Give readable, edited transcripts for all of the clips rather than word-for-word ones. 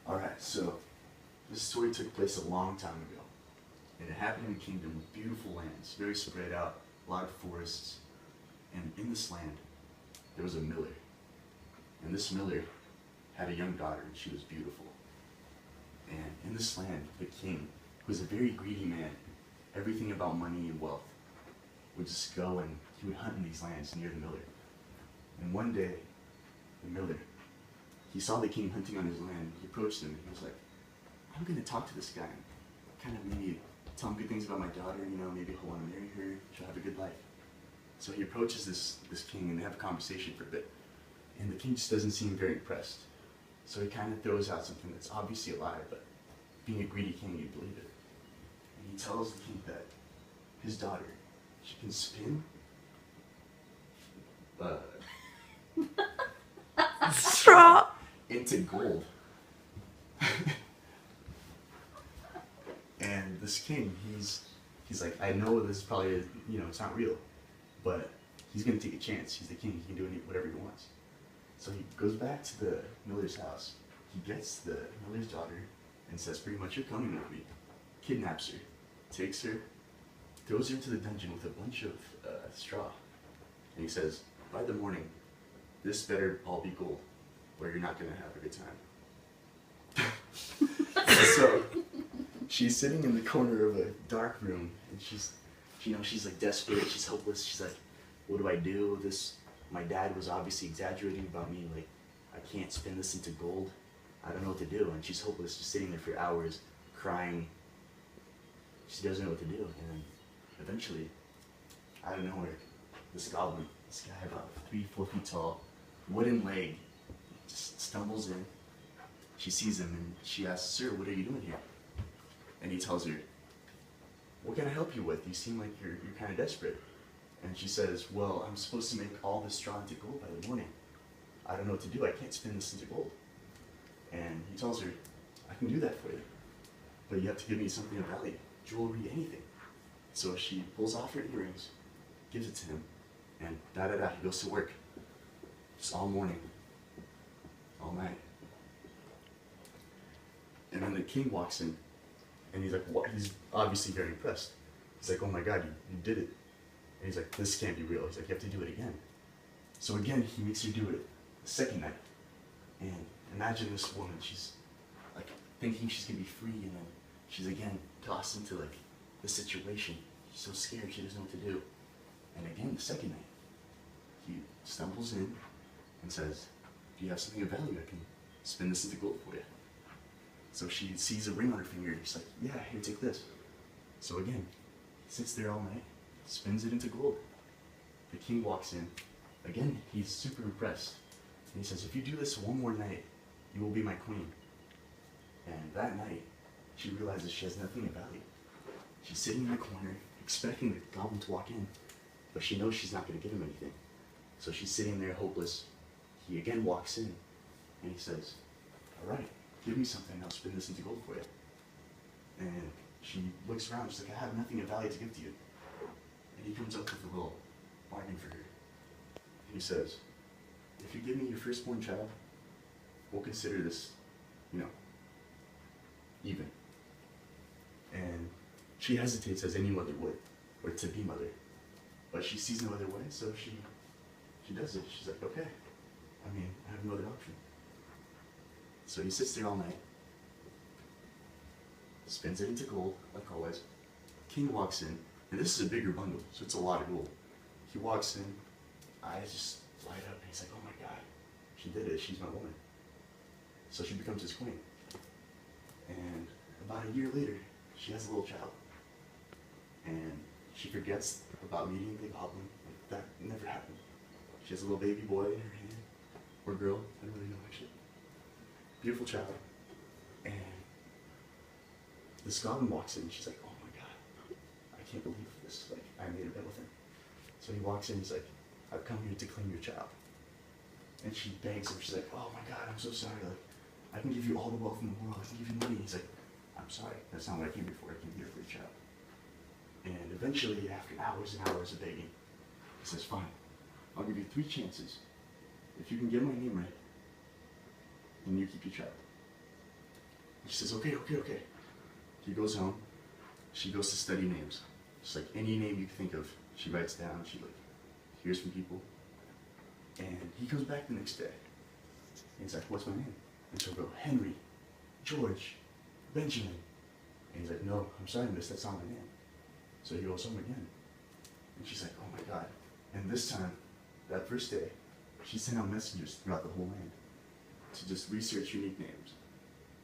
Alright, so this story took place a long time ago. And it happened in a kingdom with beautiful lands, very spread out, a lot of forests. And in this land, there was a miller. And this miller had a young daughter, and she was beautiful. And in this land, the king, who was a very greedy man, everything about money and wealth, would just go and he would hunt in these lands near the miller. And one day, the miller, he saw the king hunting on his land. He approached him and he was like, I'm going to talk to this guy and kind of maybe tell him good things about my daughter, maybe he'll want to marry her, she'll have a good life. So he approaches this king and they have a conversation for a bit. And the king just doesn't seem very impressed. So he kind of throws out something that's obviously a lie, but being a greedy king, you'd believe it. And he tells the king that his daughter, she can spin Straw into gold. And this king, he's like, I know this is probably, it's not real, but he's gonna take a chance. He's the king, he can do whatever he wants. So he goes back to the miller's house. He gets the miller's daughter and says, pretty much, you're coming with me. Kidnaps her, takes her, throws her into the dungeon with a bunch of straw. And he says, by the morning, this better all be gold, or you're not gonna have a good time. So she's sitting in the corner of a dark room, and she's like desperate, she's hopeless, she's like, what do I do? My dad was obviously exaggerating about me, like, I can't spin this into gold, I don't know what to do, and she's hopeless, just sitting there for hours, crying, she doesn't know what to do, and then eventually, out of nowhere, this goblin, this guy about 3-4 feet tall, wooden leg, just stumbles in, she sees him, and she asks, sir, what are you doing here? And he tells her, what can I help you with? You seem like you're kind of desperate. And she says, well, I'm supposed to make all this straw into gold by the morning. I don't know what to do. I can't spin this into gold. And he tells her, I can do that for you. But you have to give me something of value. Jewelry, anything. So she pulls off her earrings, gives it to him, and he goes to work. Just all morning. All night. And then the king walks in, and he's like, what? He's obviously very impressed. He's like, oh my God, you did it. And he's like, this can't be real. He's like, you have to do it again. So again, he makes her do it the second night. And imagine this woman, she's like thinking she's gonna be free, and then she's again tossed into like the situation. She's so scared, she doesn't know what to do. And again, the second night, he stumbles in and says, do you have something of value? I can spin this into gold for you. So she sees a ring on her finger, and she's like, yeah, here, take this. So again, he sits there all night, spins it into gold. The king walks in. Again, he's super impressed. And he says, if you do this one more night, you will be my queen. And that night, she realizes she has nothing of value. She's sitting in the corner, expecting the goblin to walk in, but she knows she's not going to give him anything. So she's sitting there hopeless. He again walks in, and he says, all right, give me something, I'll spin this into gold for you. And she looks around, she's like, I have nothing of value to give to you. And he comes up with a little bargain for her. He says, if you give me your firstborn child, we'll consider this, even. And she hesitates as any mother would, or to-be mother. But she sees no other way, so she does it. She's like, okay, I have no other option. So he sits there all night, spins it into gold, like always. King walks in, and this is a bigger bundle, so it's a lot of gold. He walks in, eyes just light up, and he's like, oh my God, she did it, she's my woman. So she becomes his queen. And about a year later, she has a little child. And she forgets about meeting the goblin. Like, that never happened. She has a little baby boy in her hand, or girl, I don't really know actually. Beautiful child. And this goblin walks in, and she's like, oh my God, I can't believe this, like, I made a bet with him. So he walks in, he's like, I've come here to claim your child. And she begs him, she's like, oh my God, I'm so sorry, like, I can give you all the wealth in the world, I can give you money. He's like, I'm sorry, that's not what I came here for, I came here for your child. And eventually, after hours and hours of begging, he says, fine, I'll give you 3 chances. If you can get my name right, then you keep your child. She says, okay, okay, okay. He goes home. She goes to study names. Just like any name you can think of, she writes down. She like hears from people. And he comes back the next day. And he's like, what's my name? And she'll go, Henry, George, Benjamin. And he's like, no, I'm sorry, miss, that's not my name. So he goes home again. And she's like, oh my God. And this time, that first day, she sent out messengers throughout the whole land to just research unique names,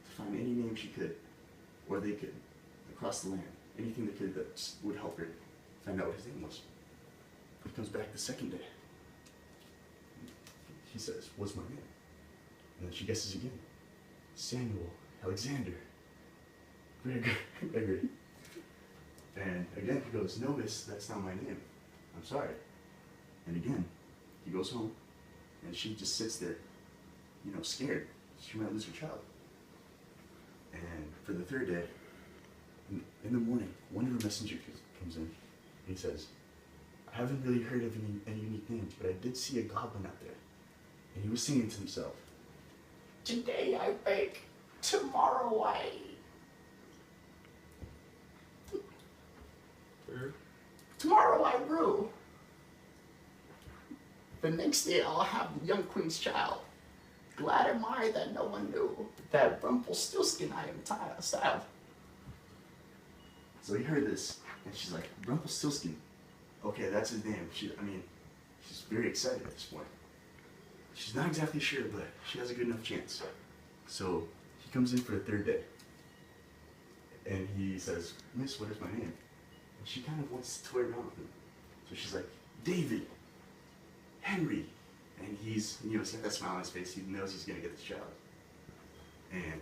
to find any name she could, or they could, across the land. Anything they could that would help her find out what his name was. He comes back the second day. He says, what's my name? And then she guesses again. Samuel, Alexander, Gregory. And again he goes, no miss, that's not my name. I'm sorry. And again, he goes home and she just sits there, scared. She might lose her child. And for the third day, in the morning, one of her messengers comes in and he says, I haven't really heard of any unique names, but I did see a goblin out there. And he was singing to himself, today I bake, tomorrow I... Tomorrow I brew. The next day I'll have the young queen's child. Glad am I that no one knew that Rumplestiltskin I am styled. So he heard this, and she's like, Rumplestiltskin. Okay, that's his name. She's very excited at this point. She's not exactly sure, but she has a good enough chance. So he comes in for the third day. And he says, Miss, what is my name? And she kind of wants to toy around with him. So she's like, David, Henry. And he's got that smile on his face. He knows he's going to get this child. And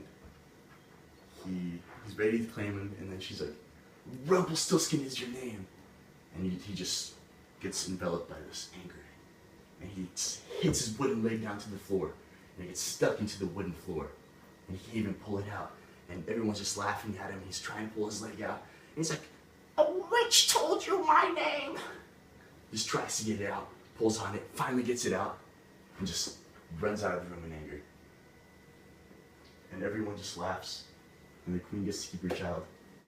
he's ready to claim him. And then she's like, Rumplestiltskin is your name. And he just gets enveloped by this anger. And he hits his wooden leg down to the floor. And it gets stuck into the wooden floor. And he can't even pull it out. And everyone's just laughing at him. He's trying to pull his leg out. And he's like, a witch told you my name. Just tries to get it out. Pulls on it. Finally gets it out. And just runs out of the room in anger. And everyone just laughs. And the queen gets to keep her child.